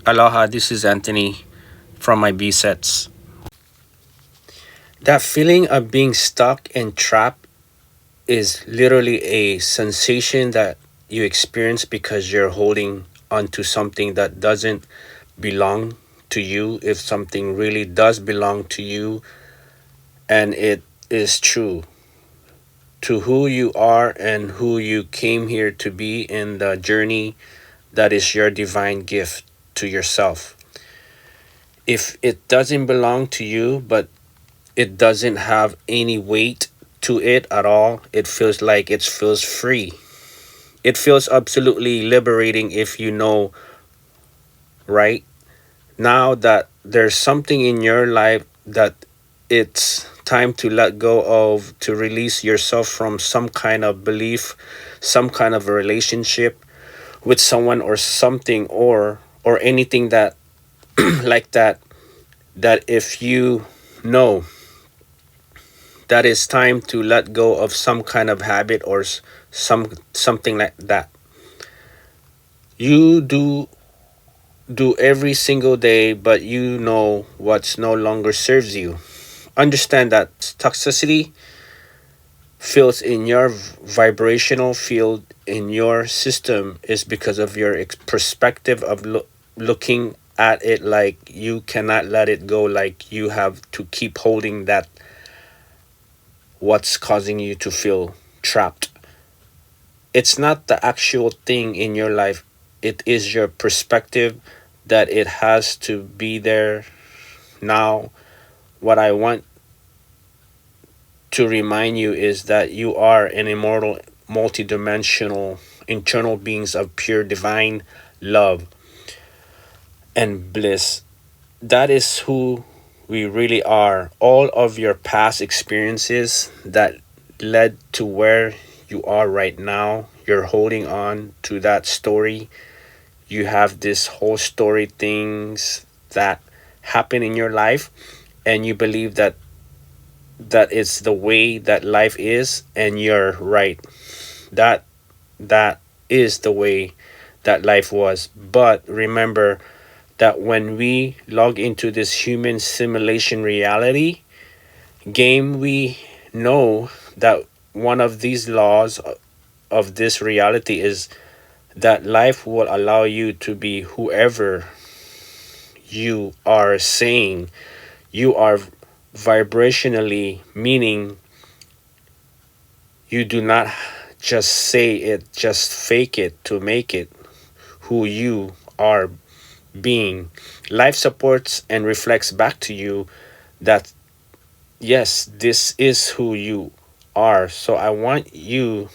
Aloha, this is Anthony from my B sets. That feeling of being stuck and trapped is literally a sensation that you experience because you're holding onto something that doesn't belong to you. If something really does belong to you and it is true to who you are and who you came here to be in the journey, that is your divine gift to yourself. If it doesn't belong to you, but it doesn't have any weight to it at all, it feels like it feels free. It feels absolutely liberating if you know, right? Now that there's something in your life that it's time to let go of, to release yourself from some kind of belief, some kind of a relationship with someone or something or anything that like that, that if you know that it's time to let go of some kind of habit or something like that you do every single day, but you know what's no longer serves you. Understand that toxicity fields in your vibrational field in your system is because of your perspective of looking at it, like you cannot let it go, like you have to keep holding that, what's causing you to feel trapped. It's not the actual thing in your life, it is your perspective that it has to be there now. What I want to remind you is that you are an immortal, multidimensional, internal beings of pure divine love and bliss. That is who we really are. All of your past experiences that led to where you are right now, you're holding on to that story. You have this whole story, things that happen in your life, and you believe that it's the way that life is, and you're right. That that is the way that life was. But remember that when we log into this human simulation reality game, we know that one of these laws of this reality is that life will allow you to be whoever you are saying you are vibrationally, meaning you do not just say it, just fake it to make it who you are being. Life supports and reflects back to you that yes, this is who you are. So I want you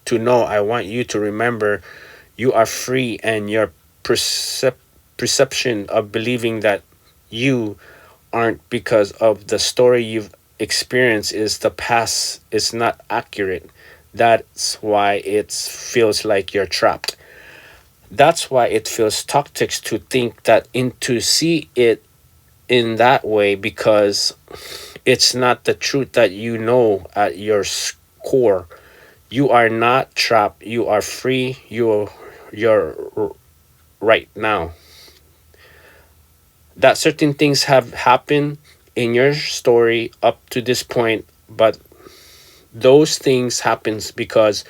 to know, I want you to remember you are free, and your perception of believing that you aren't because of the story you've experienced is the past is not accurate. That's why it feels like you're trapped. That's why it feels toxic to think that and to see it in that way, because it's not the truth that you know at your core. You are not trapped. You are free. You're right now. That certain things have happened in your story up to this point, but those things happens because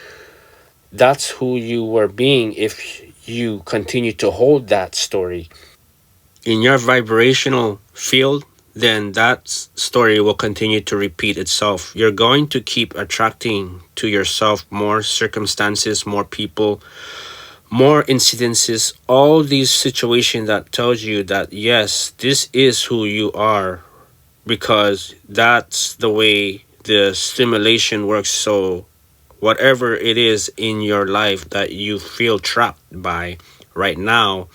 that's who you were being. If you continue to hold that story in your vibrational field, then that story will continue to repeat itself. You're going to keep attracting to yourself more circumstances, more people, more incidences, all these situations that tells you that yes, this is who you are, because that's the way the stimulation works. So whatever it is in your life that you feel trapped by right now,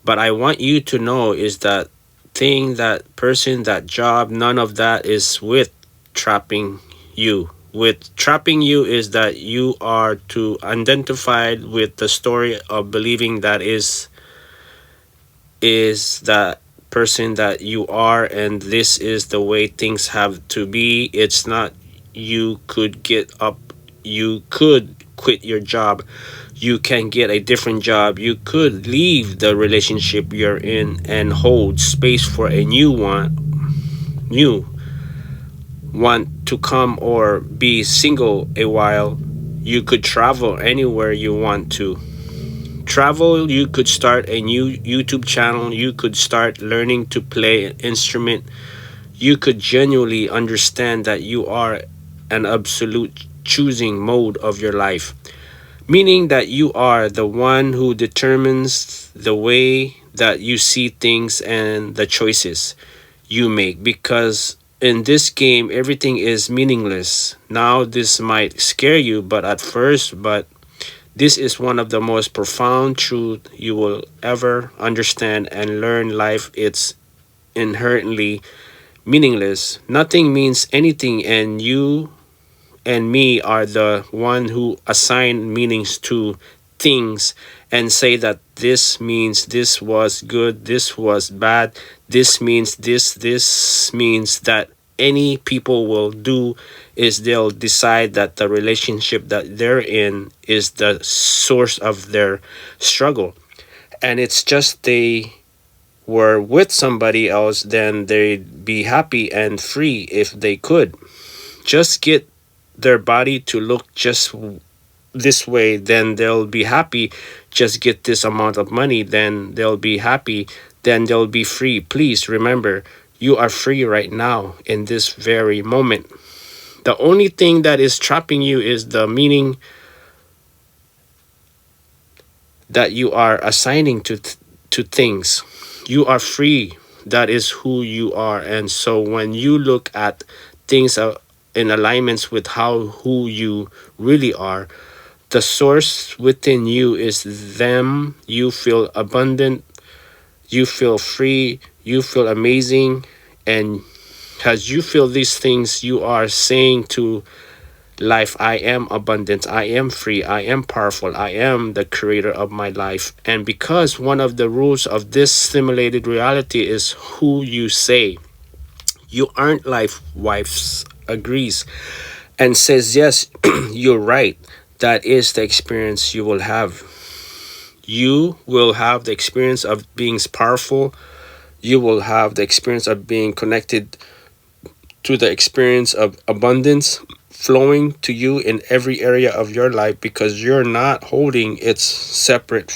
but I want you to know is that thing, that person, that job, none of that is with trapping you. With trapping you is that you are to identified with the story of believing that is that person that you are, and this is the way things have to be. It's not you could get up, you could quit your job, You can get a different job. You could leave the relationship you're in and hold space for a new one to come, or be single a while. You could travel anywhere you want to travel. You could start a new YouTube channel. You could start learning to play an instrument. You could genuinely understand that you are an absolute choosing mode of your life, meaning that you are the one who determines the way that you see things and the choices you make. Because in this game, everything is meaningless. Now, this might scare you, but at first, but this is one of the most profound truths you will ever understand and learn. Life it's inherently meaningless. Nothing means anything, and you and me are the one who assign meanings to things and say that this means this was good, this was bad, this means this means that. Any people will do is they'll decide that the relationship that they're in is the source of their struggle, and it's just they were with somebody else, then they'd be happy and free if they could just get their body to look just this way, then they'll be happy. Just get this amount of money, then they'll be happy, then they'll be free. Please remember, you are free right now in this very moment. The only thing that is trapping you is the meaning that you are assigning to things. You are free. That is who you are. And so when you look at things in alignments with who you really are, the source within you is them. You feel abundant, you feel free, you feel amazing. And as you feel these things, you are saying to life, I am abundant, I am free, I am powerful, I am the creator of my life. And because one of the rules of this simulated reality is who you say, you aren't. Life wives agrees and says, yes, you're right. That is the experience you will have. You will have the experience of being powerful. You will have the experience of being connected to the experience of abundance flowing to you in every area of your life, because you're not holding it separate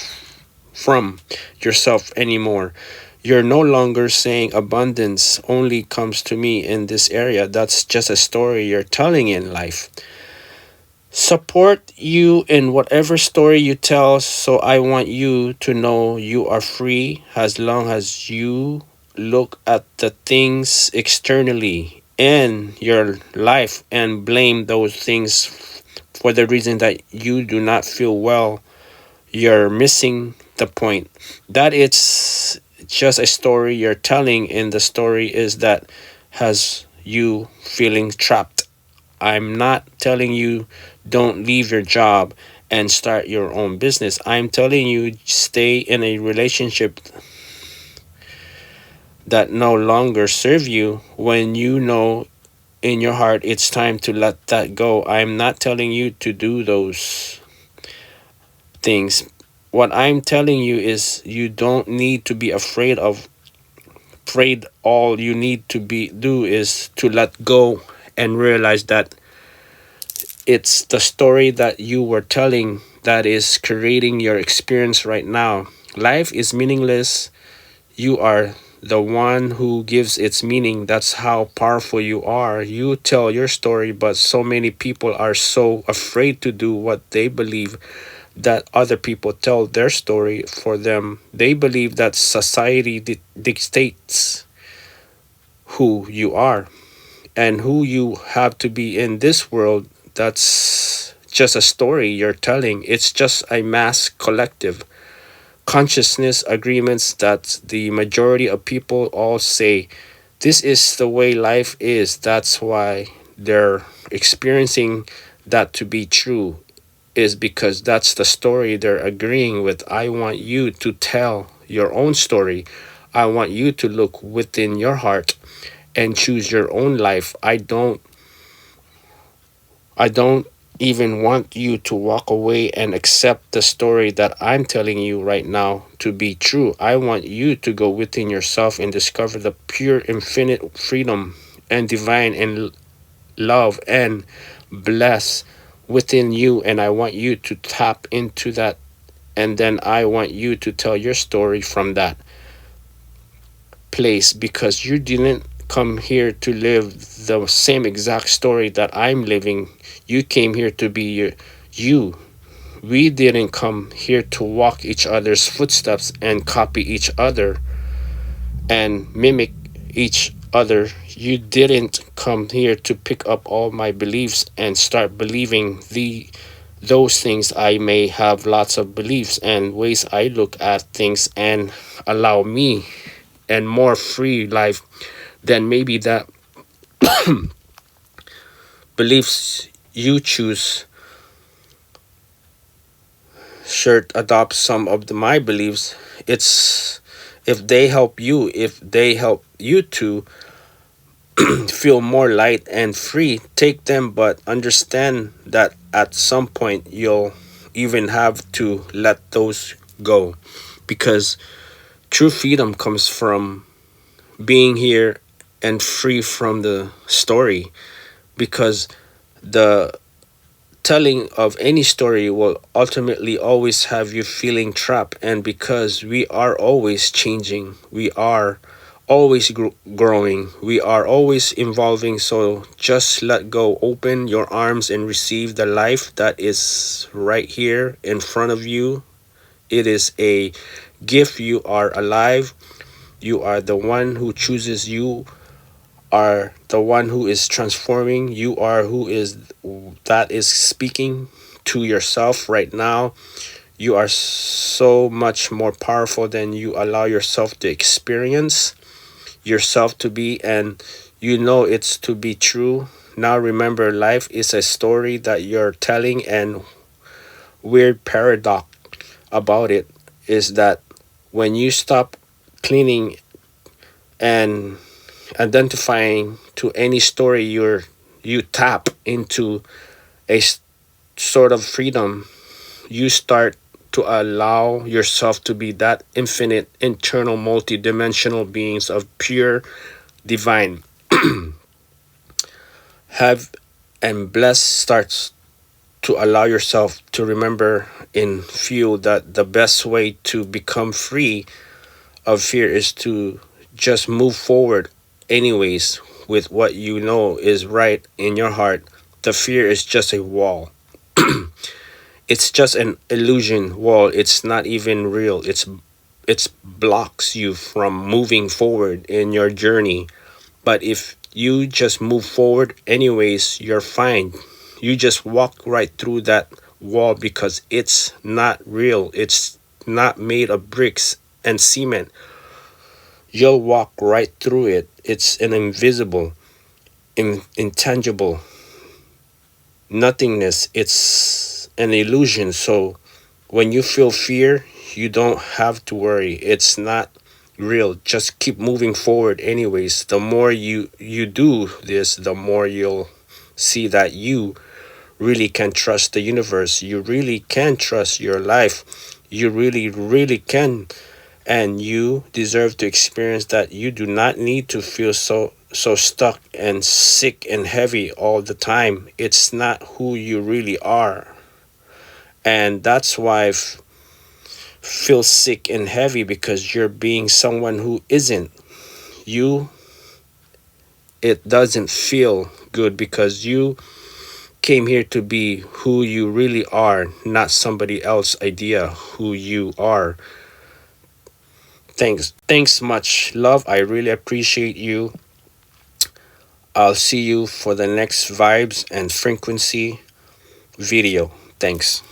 from yourself anymore. You're no longer saying abundance only comes to me in this area. That's just a story you're telling in life. Support you in whatever story you tell. So I want you to know you are free as long as you look at the things externally in your life and blame those things for the reason that you do not feel well. You're missing the point. That it's just a story you're telling, and the story is that has you feeling trapped. I'm not telling you don't leave your job and start your own business. I'm telling you stay in a relationship that no longer serve you when you know in your heart it's time to let that go. I'm not telling you to do those things. What I'm telling you is you don't need to be afraid. All you need to be do is to let go and realize that it's the story that you were telling that is creating your experience right now. Life is meaningless. You are the one who gives its meaning. That's how powerful you are. You tell your story, but so many people are so afraid to do what they believe that other people tell their story for them. They believe that society dictates who you are and who you have to be in this world. That's just a story you're telling. It's just a mass collective consciousness agreements that the majority of people all say this is the way life is. That's why they're experiencing that to be true, is because that's the story they're agreeing with. I want you to tell your own story. I want you to look within your heart and choose your own life. I don't even want you to walk away and accept the story that I'm telling you right now to be true. I want you to go within yourself and discover the pure, infinite freedom and divine and love and bless within you. And I want you to tap into that. And then I want you to tell your story from that place, because you didn't come here to live the same exact story that I'm living. You came here to be you. We didn't come here to walk each other's footsteps and copy each other and mimic each other. You didn't come here to pick up all my beliefs and start believing those things. I may have lots of beliefs and ways I look at things and allow me and more free life than maybe that beliefs you choose should adopt some of my beliefs. It's if they help you, if they help you to feel more light and free, take them, but understand that at some point you'll even have to let those go, because true freedom comes from being here and free from the story, because the telling of any story will ultimately always have you feeling trapped. And because we are always changing, we are always growing, we are always evolving, so just let go, open your arms and receive the life that is right here in front of you. It is a gift. You are alive. You are the one who chooses. You are the one who is transforming. You are who is that is speaking to yourself right now. You are so much more powerful than you allow yourself to experience yourself to be, and you know it's to be true. Now remember, life is a story that you're telling, and weird paradox about it is that when you stop cleaning and identifying to any story, you tap into a sort of freedom. You start to allow yourself to be that infinite, internal, multi-dimensional beings of pure divine have and bless starts to allow yourself to remember and feel that the best way to become free of fear is to just move forward anyways with what you know is right in your heart. The fear is just a wall. It's just an illusion wall. It's not even real. It's blocks you from moving forward in your journey. But if you just move forward anyways, you're fine. You just walk right through that wall because it's not real. It's not made of bricks and cement. You'll walk right through it. It's an invisible, intangible nothingness. It's an illusion. So when you feel fear, you don't have to worry. It's not real. Just keep moving forward anyways. The more you do this, the more you'll see that you really can trust the universe. You really can trust your life. You really can, and you deserve to experience that. You do not need to feel so stuck and sick and heavy all the time. It's not who you really are, and that's why feel sick and heavy, because you're being someone who isn't you. It doesn't feel good because you came here to be who you really are, not somebody else's idea who you are. Thanks much, love. I really appreciate you. I'll see you for the next vibes and frequency video. Thanks.